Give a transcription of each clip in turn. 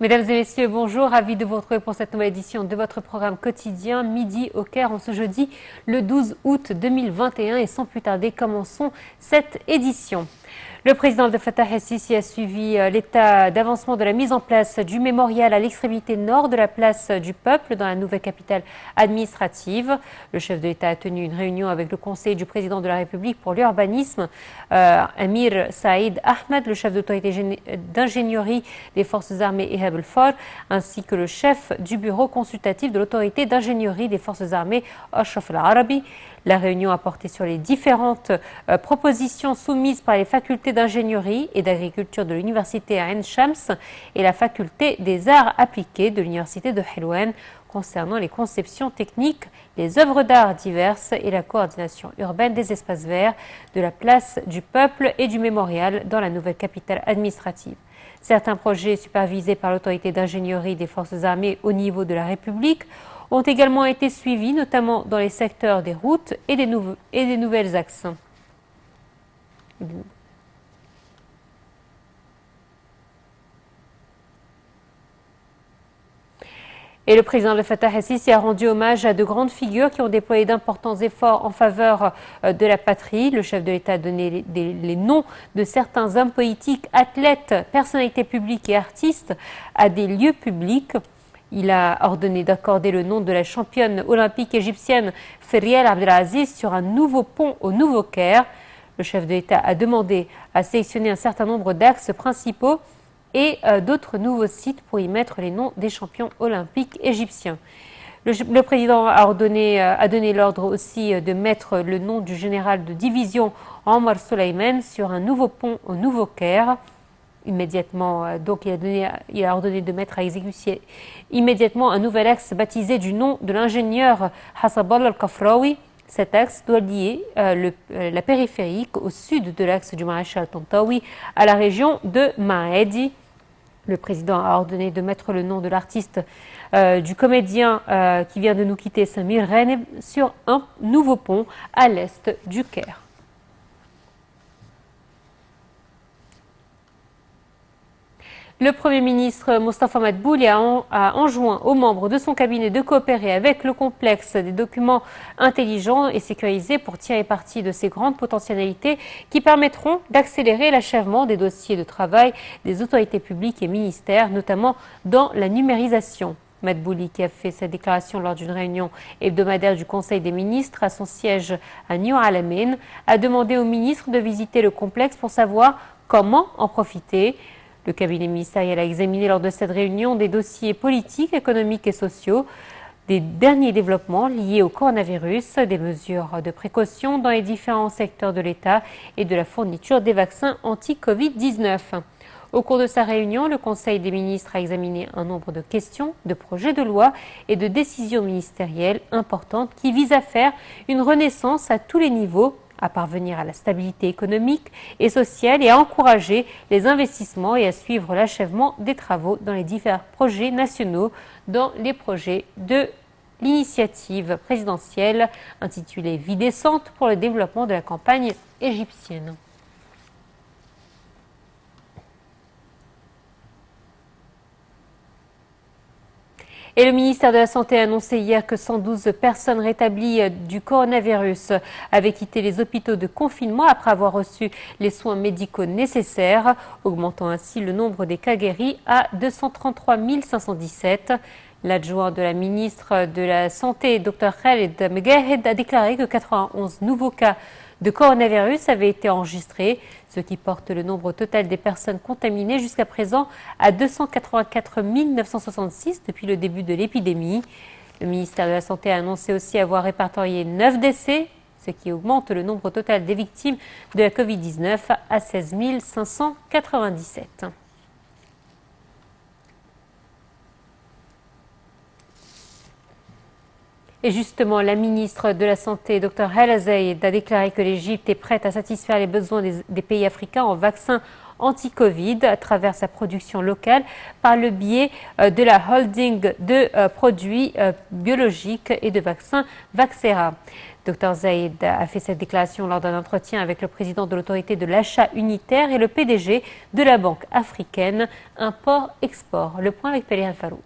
Mesdames et messieurs, bonjour, ravi de vous retrouver pour cette nouvelle édition de votre programme quotidien Midi au Caire en ce jeudi le 12 août 2021 et sans plus tarder commençons cette édition. Le président Abdel Fattah el-Sisi a suivi l'état d'avancement de la mise en place du mémorial à l'extrémité nord de la place du peuple dans la nouvelle capitale administrative. Le chef de l'État a tenu une réunion avec le conseil du président de la République pour l'urbanisme, Amir Saïd Ahmed, le chef d'autorité d'ingénierie des forces armées Ihab el-Far, ainsi que le chef du bureau consultatif de l'autorité d'ingénierie des forces armées Ashraf el-Arabi. La réunion a porté sur les différentes propositions soumises par les facultés d'ingénierie et d'agriculture de l'université Ain Shams et la faculté des arts appliqués de l'université de Helwan concernant les conceptions techniques, les œuvres d'art diverses et la coordination urbaine des espaces verts, de la place du peuple et du mémorial dans la nouvelle capitale administrative. Certains projets supervisés par l'autorité d'ingénierie des forces armées au niveau de la République ont également été suivis, notamment dans les secteurs des routes et des nouvelles axes. Et le président Abdel Fattah el-Sisi a rendu hommage à de grandes figures qui ont déployé d'importants efforts en faveur de la patrie. Le chef de l'État a donné les noms de certains hommes politiques, athlètes, personnalités publiques et artistes à des lieux publics. Il a ordonné d'accorder le nom de la championne olympique égyptienne Feriel Abdelaziz sur un nouveau pont au Nouveau Caire. Le chef de l'État a demandé à sélectionner un certain nombre d'axes principaux et d'autres nouveaux sites pour y mettre les noms des champions olympiques égyptiens. Le président a donné l'ordre aussi de mettre le nom du général de division Omar Soleiman sur un nouveau pont au Nouveau Caire. Immédiatement, donc il a ordonné de mettre à exécution immédiatement un nouvel axe baptisé du nom de l'ingénieur Hassaballah al-Kafraoui. Cet axe doit lier la périphérique au sud de l'axe du maréchal Tantawi à la région de Maedi. Le président a ordonné de mettre le nom de l'artiste, du comédien qui vient de nous quitter, Samir Reneb, sur un nouveau pont à l'est du Caire. Le Premier ministre Mostafa Madbouli a enjoint aux membres de son cabinet de coopérer avec le complexe des documents intelligents et sécurisés pour tirer parti de ces grandes potentialités qui permettront d'accélérer l'achèvement des dossiers de travail des autorités publiques et ministères, notamment dans la numérisation. Madbouli, qui a fait cette déclaration lors d'une réunion hebdomadaire du Conseil des ministres à son siège à New Alamein, a demandé aux ministres de visiter le complexe pour savoir comment en profiter. Le cabinet ministériel a examiné lors de cette réunion des dossiers politiques, économiques et sociaux, des derniers développements liés au coronavirus, des mesures de précaution dans les différents secteurs de l'État et de la fourniture des vaccins anti-Covid-19. Au cours de sa réunion, le Conseil des ministres a examiné un nombre de questions, de projets de loi et de décisions ministérielles importantes qui visent à faire une renaissance à tous les niveaux, à parvenir à la stabilité économique et sociale et à encourager les investissements et à suivre l'achèvement des travaux dans les divers projets nationaux, dans les projets de l'initiative présidentielle intitulée Vie décente pour le développement de la campagne égyptienne. Et le ministère de la Santé a annoncé hier que 112 personnes rétablies du coronavirus avaient quitté les hôpitaux de confinement après avoir reçu les soins médicaux nécessaires, augmentant ainsi le nombre des cas guéris à 233 517. L'adjoint de la ministre de la Santé, Dr Khaled Megahed, a déclaré que 91 nouveaux cas de coronavirus avaient été enregistrés, ce qui porte le nombre total des personnes contaminées jusqu'à présent à 284 966 depuis le début de l'épidémie. Le ministère de la Santé a annoncé aussi avoir répertorié 9 décès, ce qui augmente le nombre total des victimes de la Covid-19 à 16 597. Et justement, la ministre de la Santé, Dr Hala Zaïd, a déclaré que l'Égypte est prête à satisfaire les besoins des pays africains en vaccins anti-Covid à travers sa production locale par le biais de la holding de produits biologiques et de vaccins Vaxera. Dr Zaïd a fait cette déclaration lors d'un entretien avec le président de l'autorité de l'achat unitaire et le PDG de la Banque africaine Import-Export. Le point avec Pelé Alfarou.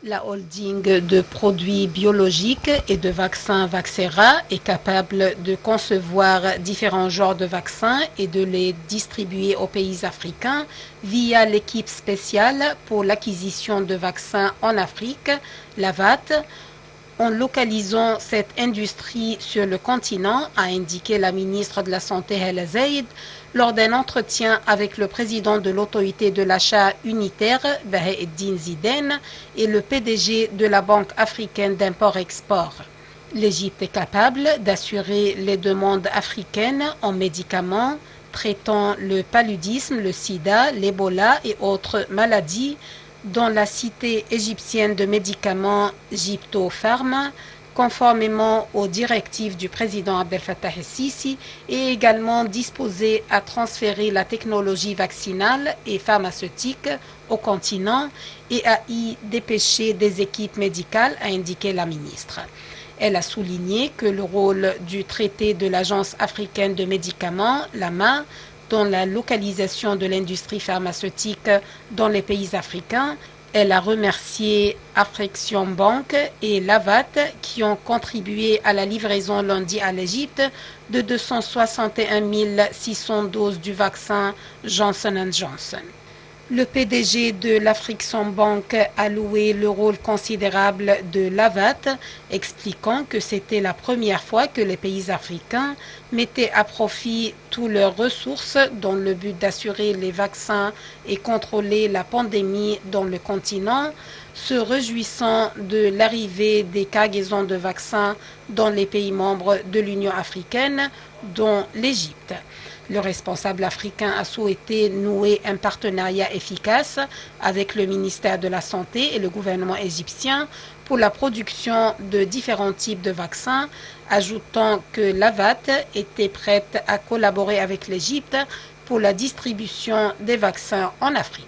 La holding de produits biologiques et de vaccins Vaxera est capable de concevoir différents genres de vaccins et de les distribuer aux pays africains via l'équipe spéciale pour l'acquisition de vaccins en Afrique, la VAT. En localisant cette industrie sur le continent, a indiqué la ministre de la Santé Hala Zaïd lors d'un entretien avec le président de l'autorité de l'achat unitaire, Bahieddine Ziden, et le PDG de la Banque africaine d'import-export. L'Égypte est capable d'assurer les demandes africaines en médicaments traitant le paludisme, le sida, l'Ebola et autres maladies dans la cité égyptienne de médicaments Gyptopharma, conformément aux directives du président Abdel Fattah el-Sisi, et également disposé à transférer la technologie vaccinale et pharmaceutique au continent et à y dépêcher des équipes médicales, a indiqué la ministre. Elle a souligné que le rôle du traité de l'Agence africaine de médicaments, l'AMA, dans la localisation de l'industrie pharmaceutique dans les pays africains. Elle a remercié Afriction Bank et l'AVAT qui ont contribué à la livraison lundi à l'Égypte de 261 600 doses du vaccin Johnson & Johnson. Le PDG de l'Afriction Bank a loué le rôle considérable de l'AVAT, expliquant que c'était la première fois que les pays africains mettaient à profit toutes leurs ressources dans le but d'assurer les vaccins et contrôler la pandémie dans le continent, se réjouissant de l'arrivée des cargaisons de vaccins dans les pays membres de l'Union africaine, dont l'Égypte. Le responsable africain a souhaité nouer un partenariat efficace avec le ministère de la Santé et le gouvernement égyptien pour la production de différents types de vaccins, ajoutant que l'AVAT était prête à collaborer avec l'Égypte pour la distribution des vaccins en Afrique.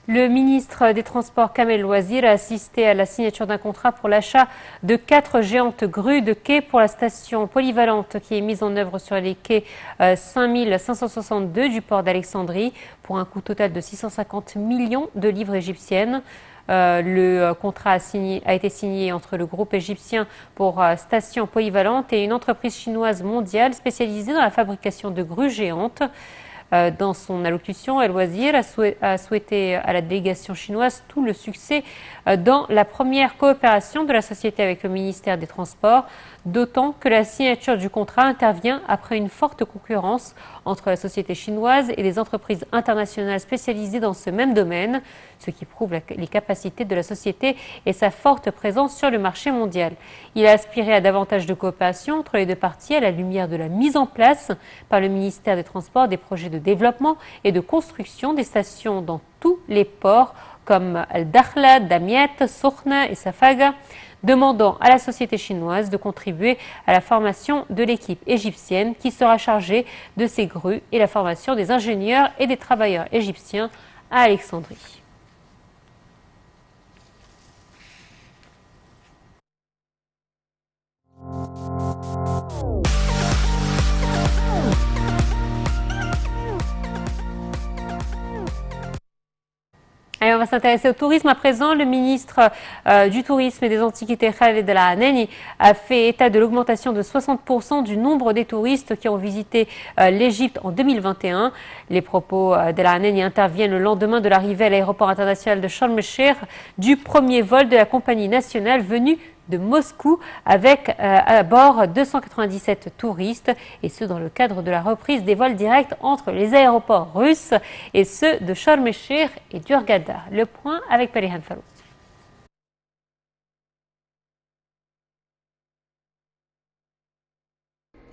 Le ministre des Transports Kamel Wazir a assisté à la signature d'un contrat pour l'achat de 4 géantes grues de quais pour la station polyvalente qui est mise en œuvre sur les quais 5562 du port d'Alexandrie pour un coût total de 650 millions de livres égyptiennes. Le contrat a été signé entre le groupe égyptien pour station polyvalente et une entreprise chinoise mondiale spécialisée dans la fabrication de grues géantes. Dans son allocution, El Wazir a souhaité à la délégation chinoise tout le succès dans la première coopération de la société avec le ministère des Transports, d'autant que la signature du contrat intervient après une forte concurrence entre la société chinoise et les entreprises internationales spécialisées dans ce même domaine, ce qui prouve les capacités de la société et sa forte présence sur le marché mondial. Il a aspiré à davantage de coopération entre les deux parties à la lumière de la mise en place par le ministère des Transports des projets de développement et de construction des stations dans tous les ports comme Al-Dakhla, Damiette, Sokhna et Safaga, demandant à la société chinoise de contribuer à la formation de l'équipe égyptienne qui sera chargée de ces grues et la formation des ingénieurs et des travailleurs égyptiens à Alexandrie. Allez, on va s'intéresser au tourisme à présent. Le ministre du Tourisme et des Antiquités, Khaled El Aneni, a fait état de l'augmentation de 60% du nombre des touristes qui ont visité l'Égypte en 2021. Les propos d'El Aneni interviennent le lendemain de l'arrivée à l'aéroport international de Sharm el-Sheikh du premier vol de la compagnie nationale venue de Moscou avec à bord 297 touristes et ce dans le cadre de la reprise des vols directs entre les aéroports russes et ceux de Sharm el-Sheikh et d'Hurghada. Le point avec Palihan Farou.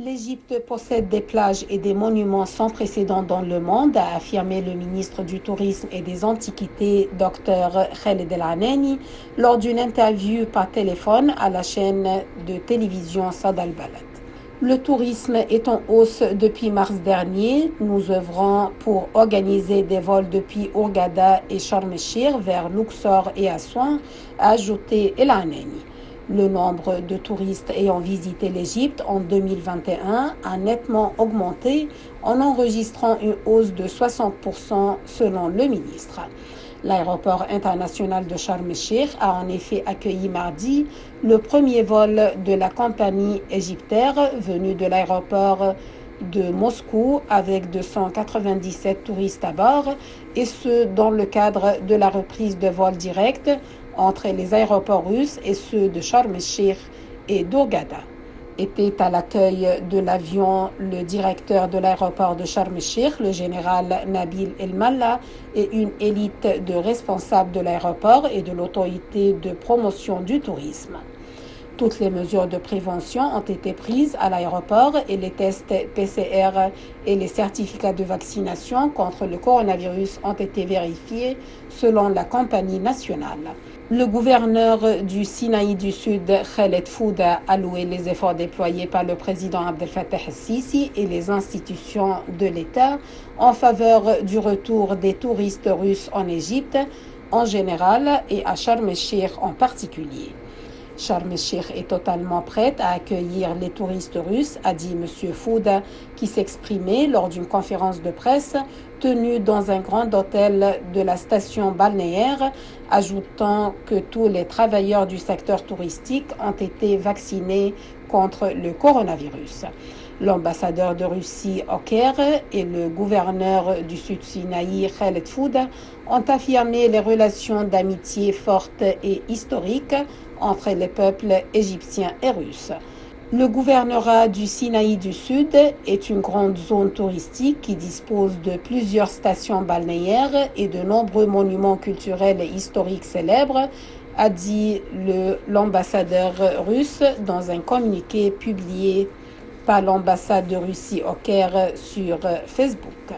L'Égypte possède des plages et des monuments sans précédent dans le monde, a affirmé le ministre du Tourisme et des Antiquités, Dr Khaled El Aneni, lors d'une interview par téléphone à la chaîne de télévision Sad al-Balad. Le tourisme est en hausse depuis mars dernier. Nous œuvrons pour organiser des vols depuis Hurghada et Sharm el-Sheikh vers Luxor et Assouan, a ajouté El Anani. Le nombre de touristes ayant visité l'Égypte en 2021 a nettement augmenté en enregistrant une hausse de 60% selon le ministre. L'aéroport international de Sharm el-Sheikh a en effet accueilli mardi le premier vol de la compagnie égyptaire venue de l'aéroport de Moscou avec 297 touristes à bord, et ce dans le cadre de la reprise de vols directs entre les aéroports russes et ceux de Sharm el-Sheikh et d'Hurghada. Était à l'accueil de l'avion le directeur de l'aéroport de Sharm el-Sheikh, le général Nabil El-Malla, et une élite de responsables de l'aéroport et de l'autorité de promotion du tourisme. Toutes les mesures de prévention ont été prises à l'aéroport et les tests PCR et les certificats de vaccination contre le coronavirus ont été vérifiés selon la compagnie nationale. Le gouverneur du Sinaï du Sud, Khaled Fouda, a loué les efforts déployés par le président Abdel Fattah el-Sisi et les institutions de l'État en faveur du retour des touristes russes en Égypte en général et à Sharm el-Sheikh en particulier. Sharm el-Sheikh est totalement prête à accueillir les touristes russes, a dit M. Fouda, qui s'exprimait lors d'une conférence de presse tenue dans un grand hôtel de la station balnéaire, ajoutant que tous les travailleurs du secteur touristique ont été vaccinés contre le coronavirus. L'ambassadeur de Russie au Caire et le gouverneur du Sud Sinaï, Khaled Fouda, ont affirmé les relations d'amitié fortes et historiques entre les peuples égyptiens et russes. Le gouvernorat du Sinaï du Sud est une grande zone touristique qui dispose de plusieurs stations balnéaires et de nombreux monuments culturels et historiques célèbres, a dit l'ambassadeur russe dans un communiqué publié par l'ambassade de Russie au Caire sur Facebook.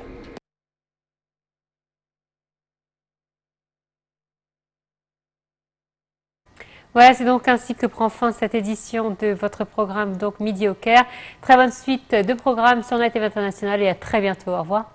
Voilà, c'est donc ainsi que prend fin cette édition de votre programme, donc Midi au Caire. Très bonne suite de programmes sur NetTV International et à très bientôt. Au revoir.